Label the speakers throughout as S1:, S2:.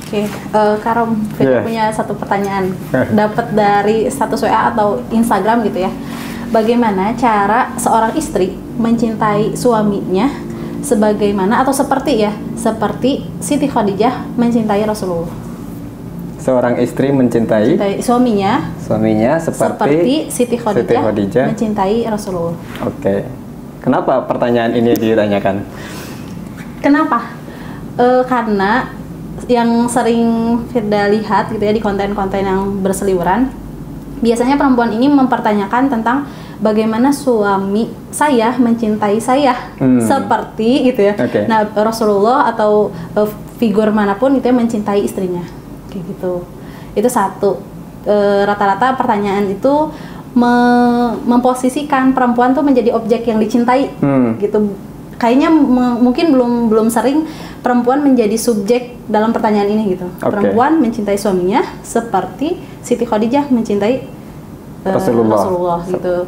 S1: Oke, Karom, Vito punya satu pertanyaan. Dapat dari status WA atau Instagram gitu ya. Bagaimana cara seorang istri mencintai suaminya sebagaimana atau seperti seperti Siti Khadijah mencintai Rasulullah?
S2: Seorang istri mencintai
S1: suaminya
S2: seperti
S1: Siti Khadijah mencintai Rasulullah.
S2: Oke. Kenapa pertanyaan ini ditanyakan?
S1: Kenapa? Karena yang sering Firda lihat gitu ya di konten-konten yang berseliweran, biasanya perempuan ini mempertanyakan tentang bagaimana suami saya mencintai saya seperti gitu ya. Nah, Rasulullah atau figur manapun itu yang mencintai istrinya kayak gitu. Itu satu. Rata-rata pertanyaan itu memposisikan perempuan tuh menjadi objek yang dicintai gitu. Kayaknya mungkin belum sering perempuan menjadi subjek dalam pertanyaan ini gitu. Perempuan mencintai suaminya seperti Siti Khadijah mencintai Rasulullah gitu.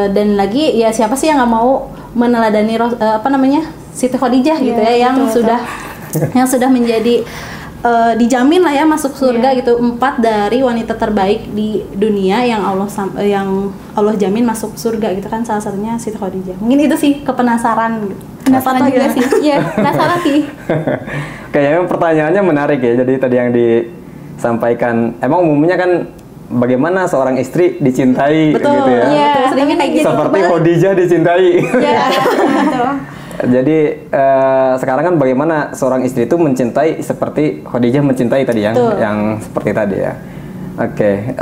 S1: Dan lagi ya siapa sih yang nggak mau meneladani Siti Khadijah gitu ya, yang sudah menjadi dijamin lah ya masuk surga gitu, 4 dari wanita terbaik di dunia yang Allah jamin masuk surga gitu kan, salah satunya Siti Khadijah. Mungkin itu sih penasaran gitu. Penasaran juga sih. Iya, penasaran sih.
S2: Kayaknya pertanyaannya menarik ya. Jadi tadi yang disampaikan, emang umumnya kan bagaimana seorang istri dicintai gitu ya.
S1: Iya, seringnya kayak gitu.
S2: Seperti Khadijah dicintai. Iya, betul. Jadi sekarang kan bagaimana seorang istri itu mencintai seperti Khadijah mencintai tadi yang seperti tadi ya. Oke.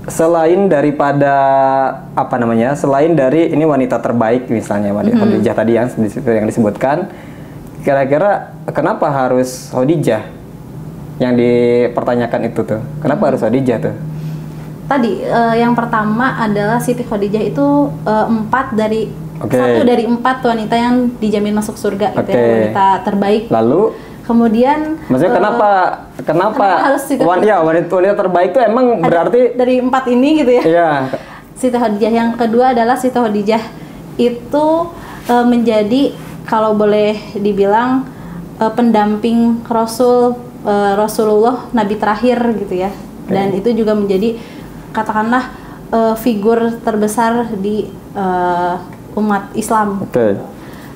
S2: Selain daripada selain dari ini wanita terbaik misalnya Khadijah tadi yang disebutkan, kira-kira kenapa harus Khadijah yang dipertanyakan itu tuh? Kenapa harus Khadijah tuh?
S1: Tadi yang pertama adalah Siti Khadijah itu 1 dari 4 wanita yang dijamin masuk surga gitu ya, wanita terbaik.
S2: Lalu
S1: kemudian
S2: maksudnya kenapa
S1: harus
S2: wanita terbaik itu emang berarti
S1: dari 4 ini gitu ya?
S2: Iya.
S1: Siti Khadijah. Yang kedua adalah Siti Khadijah itu menjadi kalau boleh dibilang pendamping Rasulullah Nabi terakhir gitu ya. Dan itu juga menjadi katakanlah figur terbesar di umat Islam.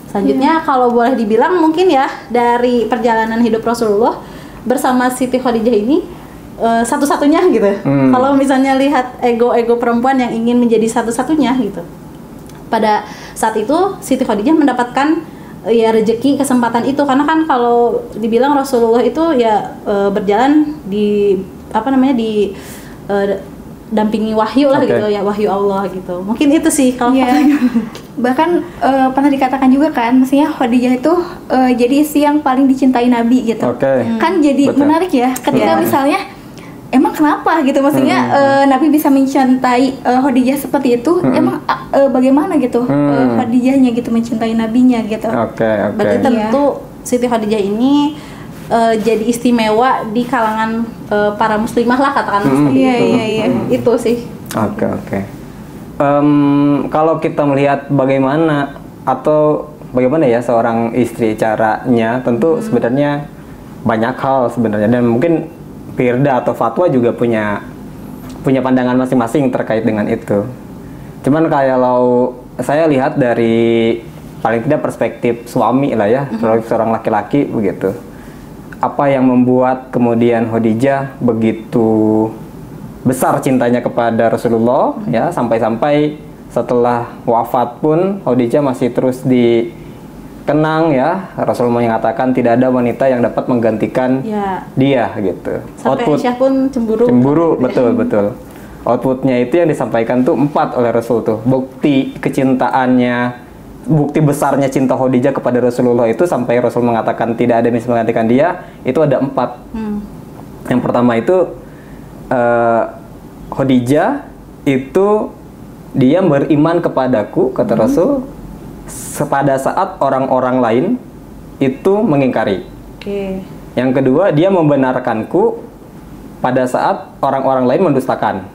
S1: Selanjutnya kalau boleh dibilang mungkin ya dari perjalanan hidup Rasulullah bersama Siti Khadijah ini satu-satunya gitu. Kalau misalnya lihat ego perempuan yang ingin menjadi satu-satunya gitu. Pada saat itu Siti Khadijah mendapatkan rezeki kesempatan itu, karena kan kalau dibilang Rasulullah itu berjalan di dampingi wahyu lah gitu ya, wahyu Allah gitu. Mungkin itu sih kalau
S3: bahkan pernah dikatakan juga kan, maksudnya Khadijah itu jadi istri yang paling dicintai Nabi gitu. Kan jadi menarik ya ketika misalnya emang kenapa gitu, maksudnya Nabi bisa mencintai Khadijah seperti itu, emang bagaimana gitu Khadijahnya gitu mencintai Nabinya gitu.
S1: Berarti tentu Siti Khadijah ini jadi istimewa di kalangan para muslimah lah katakan seperti itu. Itu sih.
S2: Kalau kita melihat bagaimana ya seorang istri caranya, tentu sebenarnya banyak hal sebenarnya, dan mungkin Firda atau Fatwa juga punya pandangan masing-masing terkait dengan itu. Cuman kalau saya lihat dari paling tidak perspektif suami lah ya, seorang laki-laki begitu. Apa yang membuat kemudian Khadijah begitu besar cintanya kepada Rasulullah ya, sampai-sampai setelah wafat pun Khadijah masih terus dikenang ya. Rasulullah mengatakan tidak ada wanita yang dapat menggantikan dia gitu.
S1: Sampai Aisyah pun cemburu.
S2: Betul. Outputnya itu yang disampaikan tuh 4 oleh Rasul tuh. Bukti kecintaannya, bukti besarnya cinta Khadijah kepada Rasulullah itu sampai Rasul mengatakan tidak ada yang bisa menggantikan dia, itu ada 4. Yang pertama itu Khadijah itu dia beriman kepadaku, kata Rasul, pada saat orang-orang lain itu mengingkari. Yang kedua, dia membenarkanku pada saat orang-orang lain mendustakan.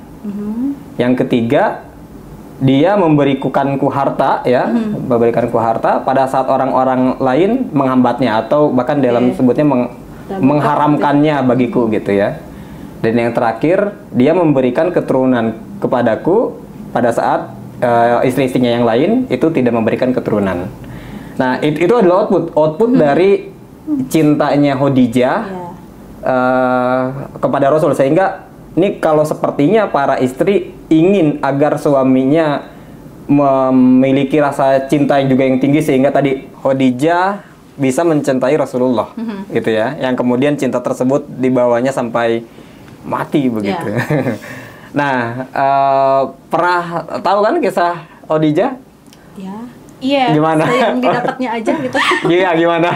S2: Yang ketiga, dia memberikanku harta ya, memberikanku harta pada saat orang-orang lain menghambatnya, atau bahkan dalam sebutnya mengharamkannya bagiku gitu ya. Dan yang terakhir, dia memberikan keturunan kepadaku pada saat istri-istrinya yang lain itu tidak memberikan keturunan. Nah, itu adalah output dari cintanya Khadijah kepada Rasul. Sehingga ini kalau sepertinya para istri ingin agar suaminya memiliki rasa cinta juga yang tinggi, sehingga tadi Khadijah bisa mencintai Rasulullah gitu ya. Yang kemudian cinta tersebut dibawanya sampai mati begitu. Nah, pernah tahu kan kisah Khadijah?
S1: Ya.
S3: Iya.
S2: Gimana?
S1: Yang didapatnya aja gitu.
S2: Iya, gimana?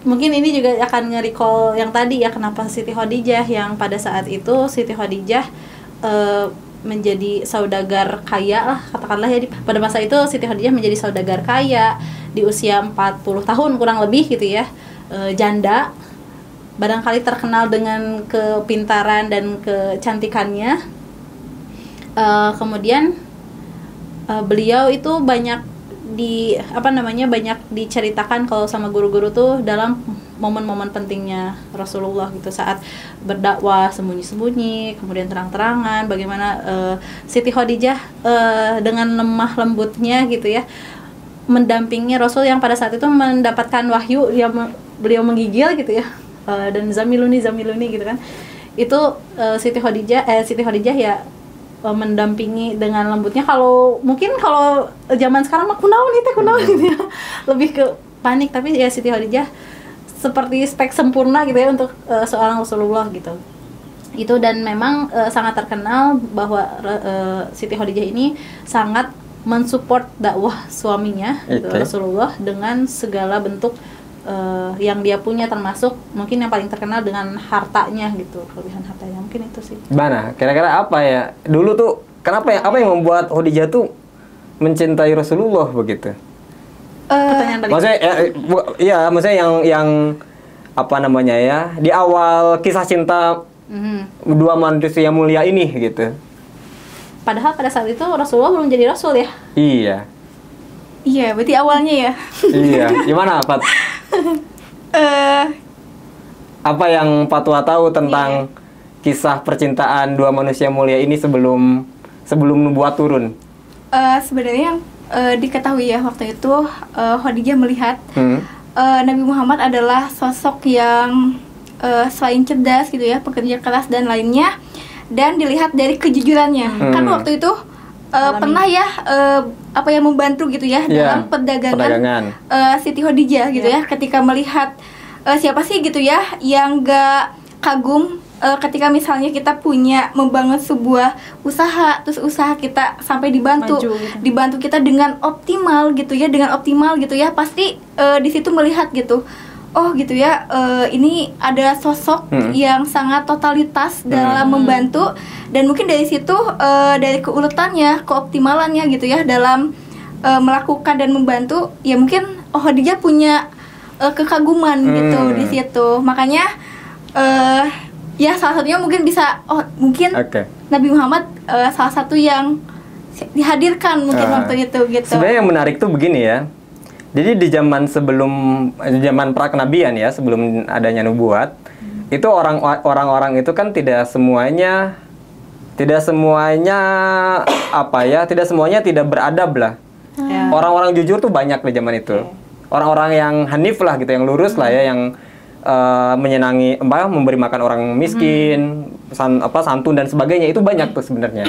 S1: Mungkin ini juga akan nge-recall yang tadi ya, kenapa Siti Khadijah yang pada saat itu Siti Khadijah menjadi saudagar kaya lah, katakanlah ya, pada masa itu Siti Khadijah menjadi saudagar kaya di usia 40 tahun kurang lebih gitu ya, janda, barangkali terkenal dengan kepintaran dan kecantikannya. Kemudian beliau itu banyak banyak diceritakan kalau sama guru-guru tuh dalam momen-momen pentingnya Rasulullah gitu, saat berdakwah sembunyi-sembunyi, kemudian terang-terangan, bagaimana Siti Khadijah dengan lemah lembutnya gitu ya mendampingi Rasul yang pada saat itu mendapatkan wahyu, beliau menggigil gitu ya, dan zamiluni gitu kan. Itu Siti Khadijah ya mendampingi dengan lembutnya. Mungkin kalau zaman sekarang mah kunaon gitu ya, lebih ke panik, tapi ya Siti Khadijah seperti spek sempurna gitu ya untuk seorang Rasulullah gitu. Itu, dan memang sangat terkenal bahwa Siti Khadijah ini sangat mensupport dakwah suaminya gitu, Rasulullah, dengan segala bentuk yang dia punya, termasuk mungkin yang paling terkenal dengan hartanya gitu, kelebihan hartanya, mungkin itu sih.
S2: Mana? Kira-kira apa ya? Dulu tuh apa yang membuat Khadijah tuh mencintai Rasulullah begitu?
S1: Pertanyaan balik.
S2: Maksudnya maksudnya yang apa namanya ya, di awal kisah cinta dua manusia mulia ini gitu.
S1: Padahal pada saat itu Rasulullah belum jadi Rasul ya?
S2: Iya.
S3: Iya, berarti awalnya ya.
S2: Iya, gimana Pat? Apa yang Fatwa tahu tentang kisah percintaan dua manusia mulia ini sebelum nubuat turun?
S3: Sebenarnya diketahui ya, waktu itu Khadijah melihat Nabi Muhammad adalah sosok yang selain cerdas gitu ya, pekerja keras dan lainnya, dan dilihat dari kejujurannya. Kan waktu itu pernah ya membantu gitu ya dalam perdagangan. Siti Khadijah gitu ya, ketika melihat siapa sih gitu ya yang gak kagum ketika misalnya kita punya membangun sebuah usaha, terus usaha kita sampai dibantu kita dengan optimal gitu ya, pasti di situ melihat gitu, oh gitu ya, ini ada sosok yang sangat totalitas dalam membantu, dan mungkin dari situ dari keuletannya, keoptimalannya gitu ya dalam melakukan dan membantu, ya mungkin Khadijah punya kekaguman gitu di situ. Makanya ya salah satunya mungkin bisa Nabi Muhammad salah satu yang dihadirkan mungkin waktu itu gitu.
S2: Sebenarnya yang menarik tuh begini ya. Jadi di zaman pra-kenabian ya, sebelum adanya nubuat, itu orang-orang itu kan tidak semuanya tidak beradab lah. Orang-orang jujur tuh banyak di zaman itu. Orang-orang yang hanif lah gitu, yang lurus lah ya, yang menyenangi, memberi makan orang miskin, santun dan sebagainya, itu banyak tuh sebenarnya.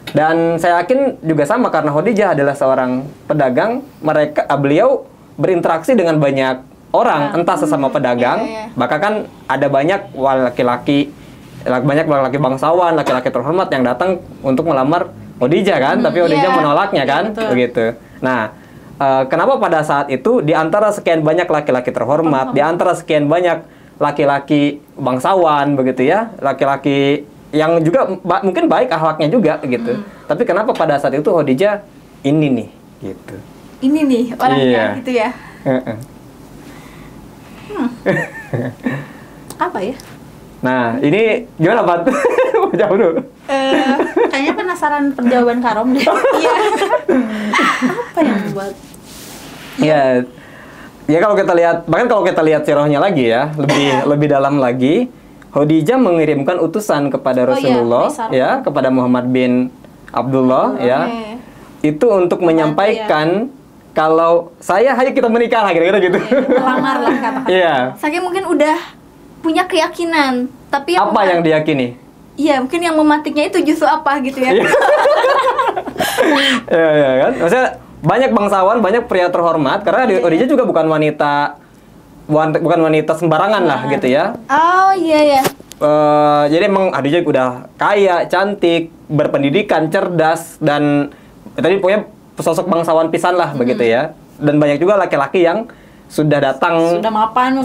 S2: Dan saya yakin juga sama, karena Khadijah adalah seorang pedagang, beliau berinteraksi dengan banyak orang, entah sesama pedagang, bahkan kan ada banyak laki-laki bangsawan, laki-laki terhormat yang datang untuk melamar Khadijah kan, tapi Khadijah menolaknya kan, begitu. Nah, kenapa pada saat itu di antara sekian banyak laki-laki terhormat, di antara sekian banyak laki-laki bangsawan begitu ya, laki-laki yang juga mungkin baik akhlaknya juga gitu. Tapi kenapa pada saat itu Khadijah ini nih gitu.
S3: Ini nih orangnya gitu ya.
S1: Apa ya?
S2: Nah, ini gimana Pat? Jawab dulu.
S1: Kayaknya penasaran jawaban Karom deh. Iya. Apa yang membuat?
S2: Ya, Ya kalau kita lihat, bahkan kalau kita lihat sirahnya lagi ya, lebih dalam lagi, Khadijah mengirimkan utusan kepada Rasulullah ya, kepada Muhammad bin Abdullah ya. Itu untuk menyampaikan kalau ayo kita menikah lah kira-kira gitu.
S1: Melamar lah katakan.
S2: Iya.
S3: Saya mungkin udah punya keyakinan, tapi
S2: apa yang diyakini?
S3: Iya, mungkin yang mematiknya itu justru apa gitu ya.
S2: Iya kan? Maksudnya banyak bangsawan, banyak pria terhormat karena Khadijah juga bukan wanita sembarangan lah gitu ya.
S3: Oh iya.
S2: Jadi emang Khadijah udah kaya, cantik, berpendidikan, cerdas, dan tadi pokoknya sosok bangsawan pisan lah begitu ya. Dan banyak juga laki-laki yang sudah datang, sudah mapan,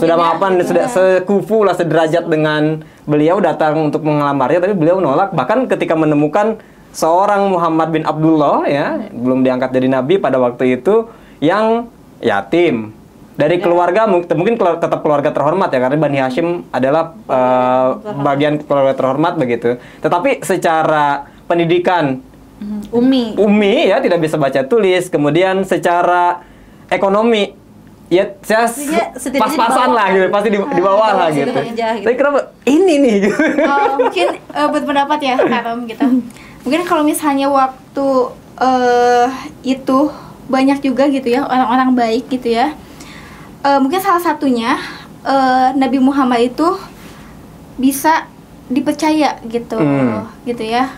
S2: sudah sekufu lah, sederajat dengan beliau datang untuk mengelamarnya, tapi beliau menolak. Bahkan ketika menemukan seorang Muhammad bin Abdullah ya, belum diangkat jadi nabi pada waktu itu, yang yatim dari keluarga mungkin tetap keluarga terhormat ya, karena Bani Hashim adalah bagian keluarga terhormat begitu. Tetapi secara pendidikan Umi ya, tidak bisa baca tulis, kemudian secara ekonomi ya saya pas-pasan lah gitu, pasti di bawah lah gitu. Tapi kenapa ini nih gitu?
S3: Mungkin berpendapat ya Karom gitu. Mungkin kalau misalnya waktu itu banyak juga gitu ya orang-orang baik gitu ya. Mungkin salah satunya Nabi Muhammad itu bisa dipercaya gitu, gitu ya.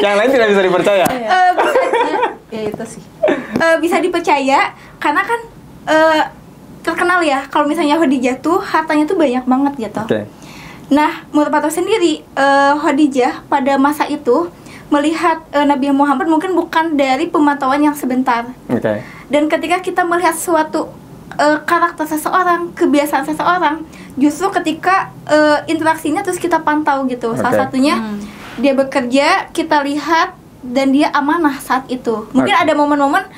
S2: Yang lain tidak bisa dipercaya.
S1: Ya itu sih.
S3: Bisa dipercaya karena kan terkenal ya kalau misalnya Khadijah tuh hartanya tuh banyak banget gitu. Nah, menurut Pak sendiri, Khadijah pada masa itu melihat Nabi Muhammad mungkin bukan dari pemantauan yang sebentar. Dan ketika kita melihat suatu karakter seseorang, kebiasaan seseorang, justru ketika interaksinya terus kita pantau gitu. Salah satunya dia bekerja, kita lihat, dan dia amanah saat itu. Mungkin ada momen-momen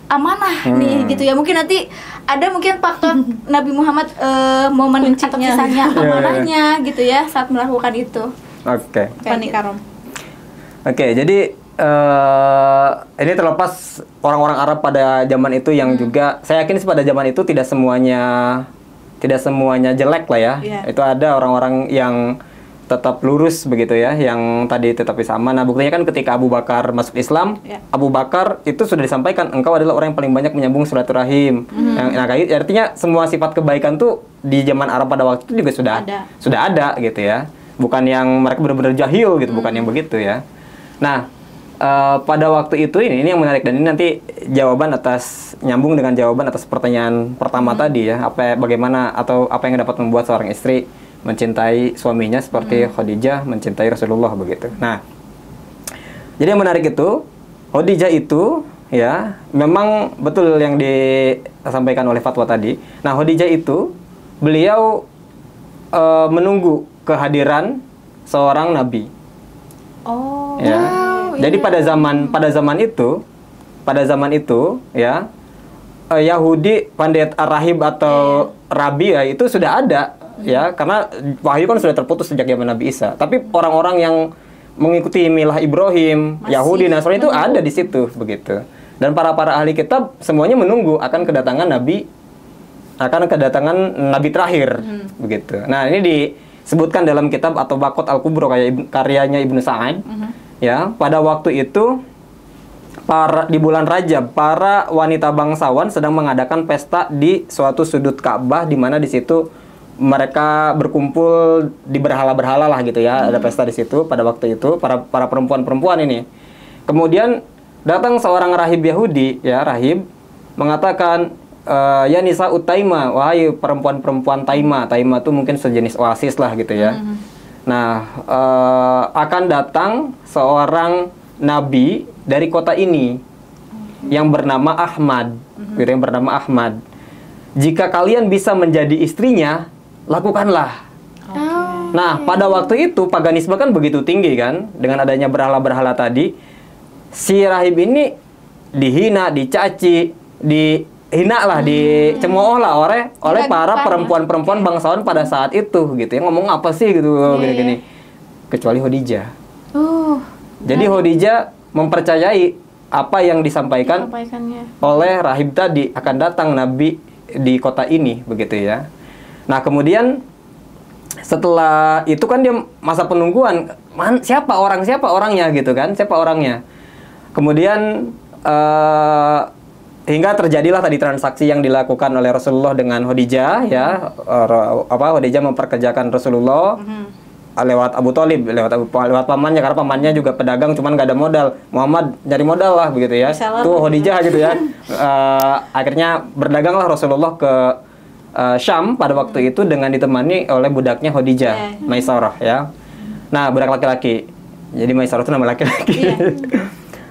S3: amanah nih gitu ya. Mungkin nanti ada mungkin faktor Nabi Muhammad momen atau kisahnya amanahnya gitu ya saat melakukan itu.
S2: Jadi ini terlepas orang-orang Arab pada zaman itu yang juga saya yakin pada zaman itu tidak semuanya jelek lah ya. Itu ada orang-orang yang tetap lurus begitu ya, yang tadi tetap sama. Nah, buktinya kan ketika Abu Bakar masuk Islam, Abu Bakar itu sudah disampaikan engkau adalah orang yang paling banyak menyambung silaturahim. Nah, artinya semua sifat kebaikan tuh di zaman Arab pada waktu itu juga sudah ada gitu ya. Bukan yang mereka benar-benar jahil gitu, bukan yang begitu ya. Nah, pada waktu itu ini yang menarik, dan ini nanti nyambung dengan jawaban atas pertanyaan pertama tadi ya, bagaimana atau apa yang dapat membuat seorang istri mencintai suaminya seperti Khadijah mencintai Rasulullah begitu. Nah, jadi yang menarik itu Khadijah itu ya memang betul yang disampaikan oleh fatwa tadi. Nah, Khadijah itu beliau menunggu kehadiran seorang nabi. Jadi pada zaman itu ya Yahudi pendeta rahib atau rabi ya itu sudah ada. Ya, karena wahyu kan sudah terputus sejak zaman Nabi Isa. Tapi orang-orang yang mengikuti milah Ibrahim, Yahudi, Nasrani itu ada di situ begitu. Dan para ahli kitab semuanya menunggu akan kedatangan nabi terakhir begitu. Nah, ini disebutkan dalam kitab atau Baqat Al-Kubro karyanya Ibnu Sa'ad. Ya, pada waktu itu di bulan Rajab, para wanita bangsawan sedang mengadakan pesta di suatu sudut Ka'bah, di mana di situ mereka berkumpul di berhala-berhala lah gitu ya. Ada pesta di situ pada waktu itu para perempuan-perempuan ini. Kemudian datang seorang rahib Yahudi ya, mengatakan ya nisa utaima, wahai perempuan-perempuan Taima. Taima itu mungkin sejenis oasis lah gitu ya. Nah, akan datang seorang nabi dari kota ini yang bernama Ahmad. Jika kalian bisa menjadi istrinya, lakukanlah. Nah, pada waktu itu paganisme kan begitu tinggi kan, dengan adanya berhala-berhala tadi. Si rahib ini dihina, dicaci, dicemooh lah oleh para perempuan-perempuan bangsawan pada saat itu gitu. Yang ngomong apa sih gitu gini-gini. Kecuali Khadijah. Jadi Khadijah mempercayai apa yang disampaikan oleh rahib tadi, akan datang nabi di kota ini, begitu ya. Nah, kemudian setelah itu kan dia masa penungguan, siapa orangnya gitu kan, siapa orangnya. Kemudian hingga terjadilah tadi transaksi yang dilakukan oleh Rasulullah dengan Khadijah, ya, Khadijah memperkerjakan Rasulullah lewat Abu Thalib, lewat pamannya, karena pamannya juga pedagang, cuman gak ada modal. Muhammad nyari modal lah, begitu ya. Tuh Khadijah gitu ya. Akhirnya berdaganglah Rasulullah ke Syam pada waktu itu dengan ditemani oleh budaknya Khadijah, Maisarah, ya. Nah, budak laki-laki. Jadi Maisarah itu nama laki-laki.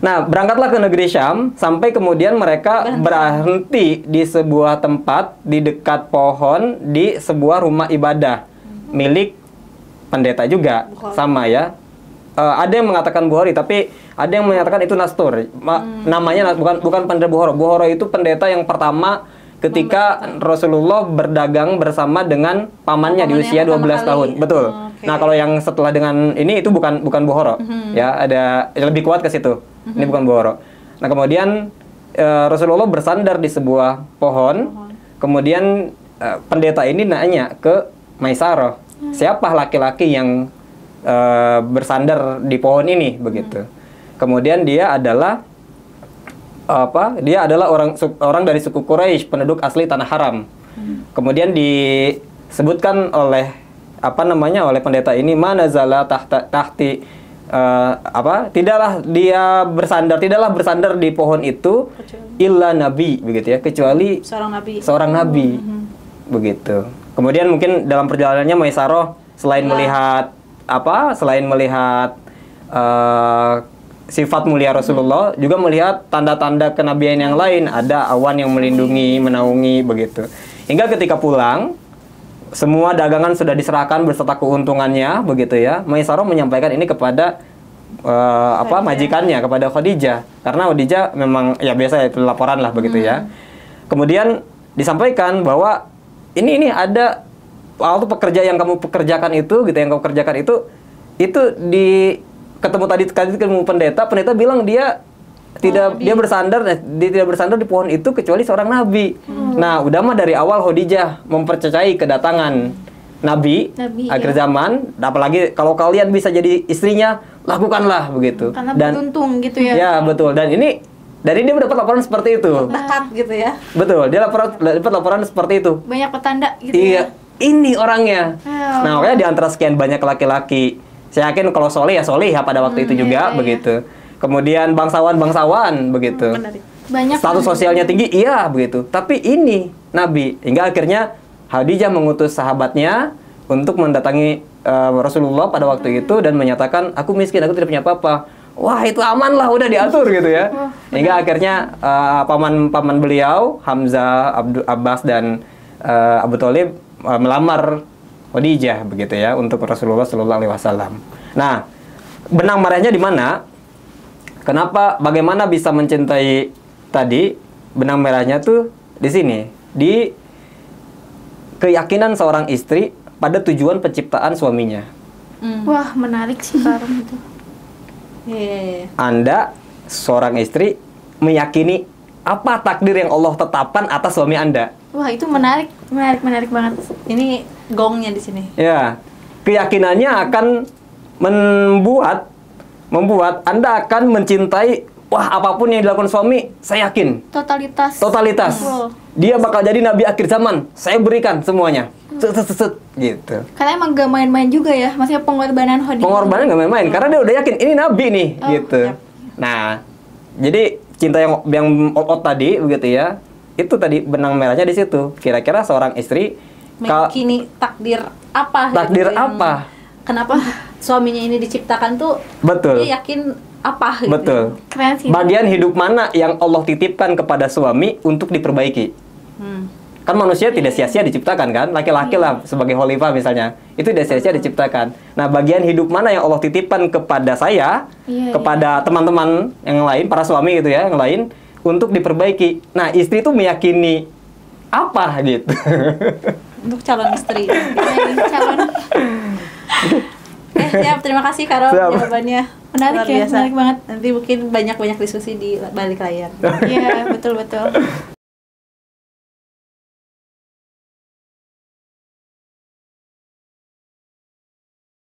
S2: Nah, berangkatlah ke negeri Syam, sampai kemudian mereka berhenti di sebuah tempat di dekat pohon di sebuah rumah ibadah milik pendeta juga, sama ya. Ada yang mengatakan Bukhari, tapi ada yang menyatakan itu Nastur. Namanya bukan pendeta Bukhara. Bukhara itu pendeta yang pertama ketika Rasulullah berdagang bersama dengan pamannya di usia 12 tahun. Betul. Nah, kalau yang setelah dengan ini itu bukan Bukhara. Ya, ada lebih kuat ke situ. Ini bukan Bukhara. Nah, kemudian Rasulullah bersandar di sebuah pohon. Kemudian pendeta ini nanya ke Maisarah, siapa laki-laki yang bersandar di pohon ini, begitu. Kemudian dia adalah Dia adalah orang dari suku Quraisy, penduduk asli tanah haram. Kemudian disebutkan oleh oleh pendeta ini, manazala tahti tidaklah bersandar di pohon itu illa nabi, begitu ya, kecuali seorang nabi. Begitu. Kemudian mungkin dalam perjalanannya Maisarah selain melihat sifat mulia Rasulullah, juga melihat tanda-tanda kenabian yang lain, ada awan yang melindungi, menaungi, begitu. Hingga ketika pulang, semua dagangan sudah diserahkan beserta keuntungannya, begitu ya. Maisarah menyampaikan ini kepada majikannya, kepada Khadijah, karena Khadijah memang ya biasa itu laporan lah, begitu ya. Kemudian disampaikan bahwa ini ada waktu pekerja yang kamu pekerjakan itu, gitu, yang kamu kerjakan itu ketemu pendeta bilang dia tidak bersandar di pohon itu kecuali seorang nabi. Nah, udah mah dari awal Khadijah mempercayai kedatangan nabi akhir zaman, apalagi kalau kalian bisa jadi istrinya, lakukanlah, begitu.
S3: Karena beruntung gitu ya.
S2: Ya, betul. Dan ini dari dia mendapat laporan seperti itu.
S1: Dekat gitu ya.
S2: Betul, dia dapat laporan seperti itu.
S3: Banyak petanda gitu
S2: ya.
S3: ya.
S2: Ini orangnya. Nah, makanya di antara sekian banyak laki-laki, saya yakin kalau soleh ya pada waktu itu juga, begitu. Kemudian bangsawan, begitu.
S3: Banyak
S2: status sosialnya tinggi, iya, begitu. Tapi ini nabi. Hingga akhirnya Khadijah mengutus sahabatnya untuk mendatangi Rasulullah pada waktu itu dan menyatakan, aku miskin, aku tidak punya apa-apa. Wah, itu aman lah, udah diatur gitu ya. Hingga akhirnya paman beliau, Hamzah, Abbas dan Abu Thalib melamar Khadijah, begitu ya, untuk Rasulullah Shallallahu Alaihi Wasallam. Nah, benang merahnya di mana? Bagaimana bisa mencintai tadi? Benang merahnya tuh di sini, di keyakinan seorang istri pada tujuan penciptaan suaminya.
S3: Wah, menarik sih sekarang itu.
S2: Anda seorang istri meyakini apa takdir yang Allah tetapkan atas suami Anda.
S3: Wah, itu menarik banget.
S1: Ini gongnya di sini.
S2: Ya, keyakinannya akan membuat Anda akan mencintai, apapun yang dilakukan suami, saya yakin. Totalitas. Dia bakal jadi nabi akhir zaman. Saya berikan semuanya. Gitu.
S3: Karena emang gak main-main juga ya, maksudnya pengorbanan Khadijah.
S2: Pengorbanan gak main-main, karena dia udah yakin ini nabi nih, gitu. Yep. Nah, jadi cinta yang tadi, begitu ya. Itu tadi benang merahnya di situ. Kira-kira seorang istri
S1: meyakini takdir apa?
S2: Takdir
S1: gitu,
S2: apa?
S1: Kenapa suaminya ini diciptakan tuh?
S2: Betul.
S1: Dia yakin apa? Gitu.
S2: Betul.
S3: Keren sih.
S2: Bagian hidup mana yang Allah titipkan kepada suami untuk diperbaiki? Kan manusia tidak sia-sia diciptakan kan? Laki-laki lah sebagai khalifah misalnya, itu tidak sia-sia diciptakan. Nah, bagian hidup mana yang Allah titipkan kepada saya, kepada teman-teman yang lain, para suami gitu ya, yang lain, untuk diperbaiki. Nah, istri itu meyakini apa gitu.
S1: Untuk calon istri. siap. Terima kasih Karo jawabannya.
S3: Menarik ya, menarik banget.
S1: Nanti mungkin banyak diskusi di balik layar.
S3: Iya, betul.